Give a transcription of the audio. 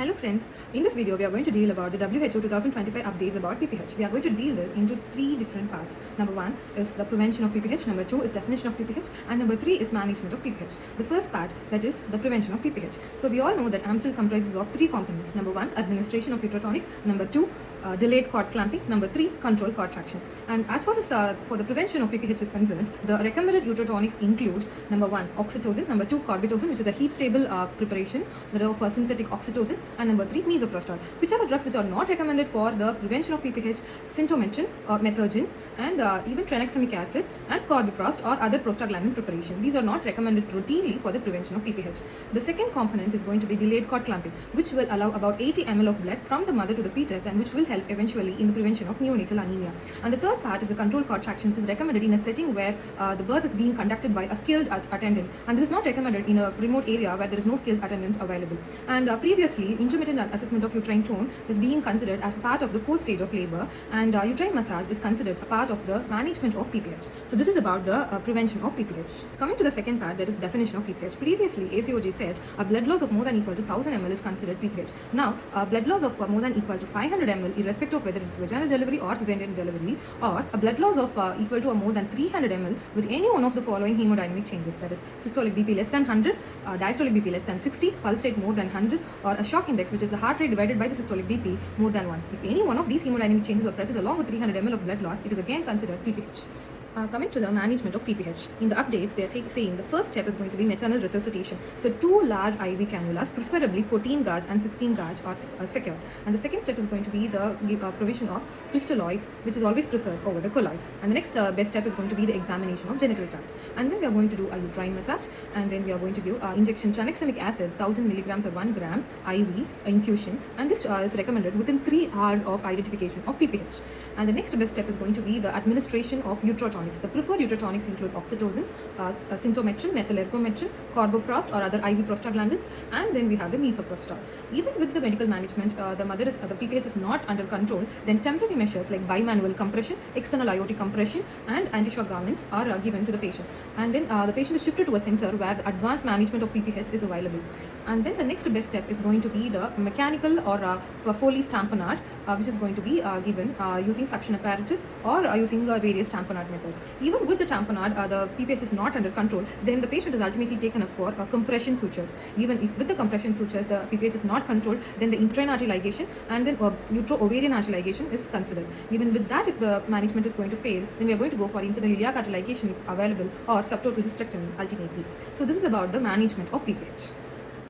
Hello friends, in this video we are going to deal about the WHO 2025 updates about PPH. We are going to deal this into three different parts. Number one is the prevention of PPH, number two is definition of PPH, and number three is management of PPH. The first part, that is the prevention of PPH. So we all know that Amstel comprises of three components. Number one, administration of uterotonics. Number two, delayed cord clamping. Number three, control cord traction. And as far as for the prevention of PPH is concerned, the recommended uterotonics include number one, oxytocin, number two, carbitocin, which is a heat stable preparation that of synthetic oxytocin, and number three, misoprostol, which are the drugs which are not recommended for the prevention of PPH: sintometrin, methergin, and even tranexamic acid and corbiprost or other prostaglandin preparation. These are not recommended routinely for the prevention of PPH. The second component is going to be delayed cord clamping, which will allow about 80 ml of blood from the mother to the fetus and which will help eventually in the prevention of neonatal anemia. And the third part is the control cord traction, which is recommended in a setting where the birth is being conducted by a skilled attendant, and this is not recommended in a remote area where there is no skilled attendant available. And previously, intermittent assessment of uterine tone is being considered as part of the fourth stage of labor, and uterine massage is considered a part of the management of PPH. So this is about the prevention of PPH. Coming to the second part, that is definition of PPH. Previously, ACOG said a blood loss of more than equal to 1000 ml is considered PPH. Now, blood loss of more than equal to 500 ml, irrespective of whether it's vaginal delivery or cesarean delivery, or a blood loss of equal to or more than 300 ml with any one of the following hemodynamic changes, that is systolic BP less than 100, diastolic BP less than 60, pulse rate more than 100, or a shock index, which is the heart rate divided by the systolic BP, more than 1. If any one of these hemodynamic changes are present along with 300 ml of blood loss, it is again considered PPH. Coming to the management of PPH, in the updates they are saying the first step is going to be maternal resuscitation. So 2 large IV cannulas, preferably 14 gauge and 16 gauge, are secured. And the second step is going to be the provision of crystalloids, which is always preferred over the colloids. And the next best step is going to be the examination of genital tract. And then we are going to do a uterine massage, and then we are going to give injection tranexamic acid 1000 milligrams or 1 gram IV infusion, and this is recommended within 3 hours of identification of PPH. And the next best step is going to be the administration of uterotonics. The preferred uterotonics include oxytocin, sintometrin, methylergometrin, corboprost or other IV prostaglandins, and then we have the misoprostol. Even with the medical management, the PPH is not under control, then temporary measures like bimanual compression, external IOT compression, and anti-shock garments are given to the patient. And then the patient is shifted to a center where the advanced management of PPH is available. And then the next best step is going to be the mechanical or Foley's tamponade, which is going to be given using suction apparatus or using various tamponade methods. Even with the tamponade, the PPH is not under control, then the patient is ultimately taken up for compression sutures. Even if with the compression sutures the PPH is not controlled, then the uterine artery ligation and then utero-ovarian artery ligation is considered. Even with that, if the management is going to fail, then we are going to go for internal iliac artery ligation if available, or subtotal hysterectomy ultimately. So this is about the management of PPH.